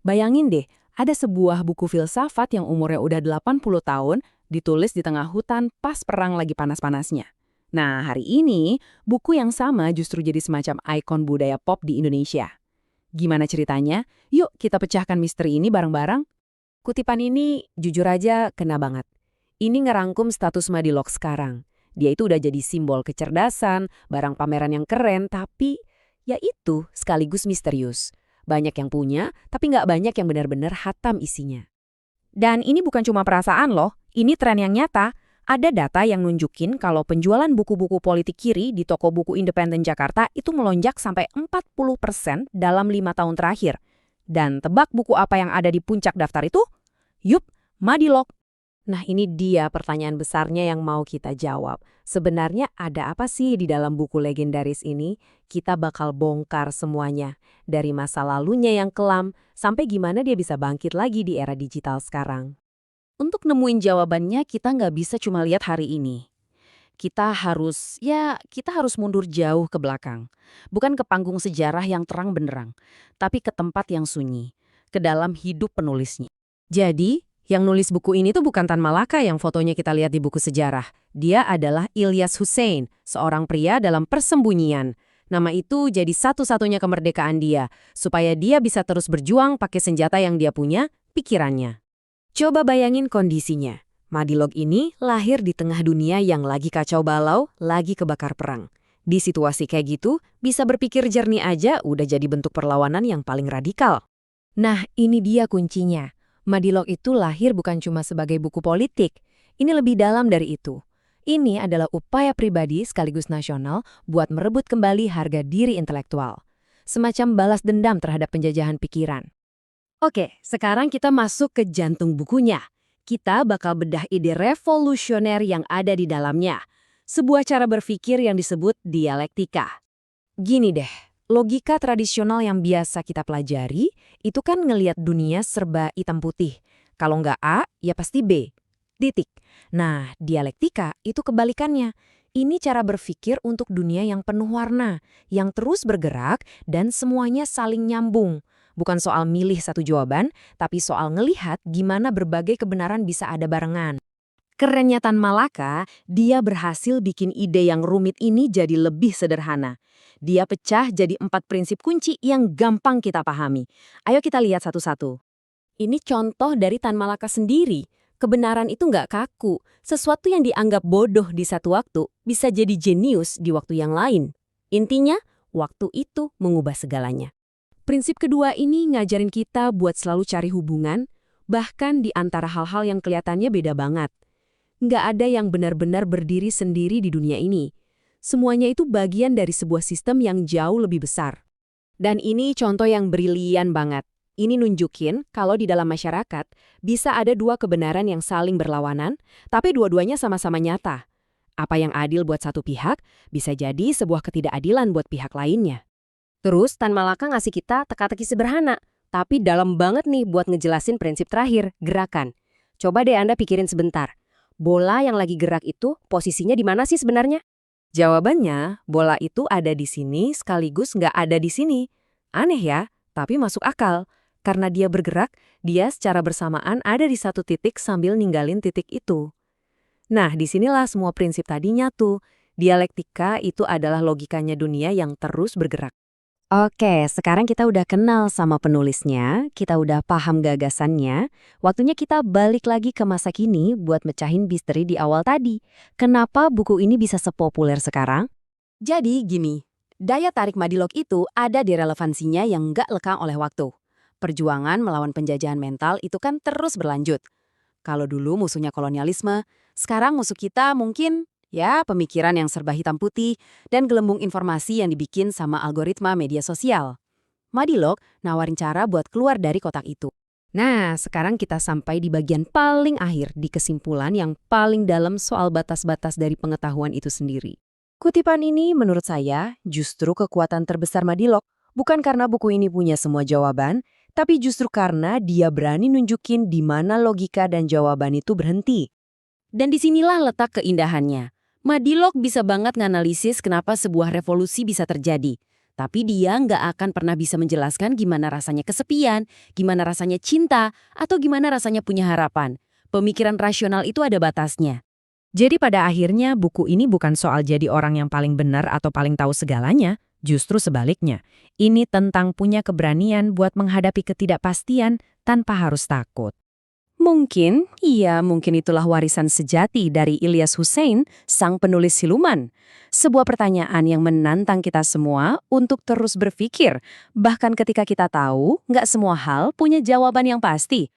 Bayangin deh, ada sebuah buku filsafat yang umurnya udah 80 tahun, ditulis di tengah hutan pas perang lagi panas-panasnya. Nah, hari ini, buku yang sama justru jadi semacam ikon budaya pop di Indonesia. Gimana ceritanya? Yuk kita pecahkan misteri ini bareng-bareng. Kutipan ini jujur aja kena banget. Ini ngerangkum status Madilog sekarang. Dia itu udah jadi simbol kecerdasan, barang pameran yang keren, tapi ya itu sekaligus misterius. Banyak yang punya, tapi nggak banyak yang benar-benar hatam isinya. Dan ini bukan cuma perasaan loh, ini tren yang nyata. Ada data yang nunjukin kalau penjualan buku-buku politik kiri di toko buku independen Jakarta itu melonjak sampai 40% dalam 5 tahun terakhir. Dan tebak buku apa yang ada di puncak daftar itu? Yup, Madilog. Nah ini dia pertanyaan besarnya yang mau kita jawab. Sebenarnya ada apa sih di dalam buku legendaris ini? Kita bakal bongkar semuanya. Dari masa lalunya yang kelam, sampai gimana dia bisa bangkit lagi di era digital sekarang. Untuk nemuin jawabannya kita nggak bisa cuma lihat hari ini. Kita harus mundur jauh ke belakang. Bukan ke panggung sejarah yang terang benderang, tapi ke tempat yang sunyi, ke dalam hidup penulisnya. Jadi, yang nulis buku ini tuh bukan Tan Malaka yang fotonya kita lihat di buku sejarah. Dia adalah Ilyas Hussein, seorang pria dalam persembunyian. Nama itu jadi satu-satunya kemerdekaan dia, supaya dia bisa terus berjuang pakai senjata yang dia punya, pikirannya. Coba bayangin kondisinya. Madilog ini lahir di tengah dunia yang lagi kacau balau, lagi kebakar perang. Di situasi kayak gitu, bisa berpikir jernih aja udah jadi bentuk perlawanan yang paling radikal. Nah, ini dia kuncinya. Madilog itu lahir bukan cuma sebagai buku politik. Ini lebih dalam dari itu. Ini adalah upaya pribadi sekaligus nasional buat merebut kembali harga diri intelektual. Semacam balas dendam terhadap penjajahan pikiran. Oke, sekarang kita masuk ke jantung bukunya. Kita bakal bedah ide revolusioner yang ada di dalamnya. Sebuah cara berpikir yang disebut dialektika. Gini deh, logika tradisional yang biasa kita pelajari, itu kan ngelihat dunia serba hitam putih. Kalau nggak A, ya pasti B. Titik. Nah, dialektika itu kebalikannya. Ini cara berpikir untuk dunia yang penuh warna, yang terus bergerak dan semuanya saling nyambung. Bukan soal milih satu jawaban, tapi soal ngelihat gimana berbagai kebenaran bisa ada barengan. Kerennya Tan Malaka, dia berhasil bikin ide yang rumit ini jadi lebih sederhana. Dia pecah jadi 4 prinsip kunci yang gampang kita pahami. Ayo kita lihat satu-satu. Ini contoh dari Tan Malaka sendiri. Kebenaran itu nggak kaku. Sesuatu yang dianggap bodoh di satu waktu bisa jadi jenius di waktu yang lain. Intinya, waktu itu mengubah segalanya. Prinsip kedua ini ngajarin kita buat selalu cari hubungan, bahkan di antara hal-hal yang kelihatannya beda banget. Nggak ada yang benar-benar berdiri sendiri di dunia ini. Semuanya itu bagian dari sebuah sistem yang jauh lebih besar. Dan ini contoh yang brilian banget. Ini nunjukin kalau di dalam masyarakat bisa ada dua kebenaran yang saling berlawanan, tapi dua-duanya sama-sama nyata. Apa yang adil buat satu pihak bisa jadi sebuah ketidakadilan buat pihak lainnya. Terus Tan Malaka ngasih kita teka-teki sederhana, tapi dalam banget nih buat ngejelasin prinsip terakhir, gerakan. Coba deh Anda pikirin sebentar. Bola yang lagi gerak itu posisinya di mana sih sebenarnya? Jawabannya, bola itu ada di sini sekaligus nggak ada di sini. Aneh ya, tapi masuk akal. Karena dia bergerak, dia secara bersamaan ada di satu titik sambil ninggalin titik itu. Nah, disinilah semua prinsip tadi nyatu. Dialektika itu adalah logikanya dunia yang terus bergerak. Oke, sekarang kita udah kenal sama penulisnya, kita udah paham gagasannya. Waktunya kita balik lagi ke masa kini buat mecahin misteri di awal tadi. Kenapa buku ini bisa sepopuler sekarang? Jadi gini, daya tarik Madilog itu ada di relevansinya yang nggak lekang oleh waktu. Perjuangan melawan penjajahan mental itu kan terus berlanjut. Kalau dulu musuhnya kolonialisme, sekarang musuh kita mungkin pemikiran yang serba hitam putih dan gelembung informasi yang dibikin sama algoritma media sosial. Madilog nawarin cara buat keluar dari kotak itu. Nah, sekarang kita sampai di bagian paling akhir, di kesimpulan yang paling dalam soal batas-batas dari pengetahuan itu sendiri. Kutipan ini menurut saya justru kekuatan terbesar Madilog, bukan karena buku ini punya semua jawaban, tapi justru karena dia berani nunjukin di mana logika dan jawaban itu berhenti. Dan disinilah letak keindahannya. Madilog bisa banget nganalisis kenapa sebuah revolusi bisa terjadi. Tapi dia nggak akan pernah bisa menjelaskan gimana rasanya kesepian, gimana rasanya cinta, atau gimana rasanya punya harapan. Pemikiran rasional itu ada batasnya. Jadi pada akhirnya buku ini bukan soal jadi orang yang paling benar atau paling tahu segalanya, justru sebaliknya. Ini tentang punya keberanian buat menghadapi ketidakpastian tanpa harus takut. Mungkin itulah warisan sejati dari Ilyas Hussein, sang penulis siluman. Sebuah pertanyaan yang menantang kita semua untuk terus berpikir, bahkan ketika kita tahu nggak semua hal punya jawaban yang pasti.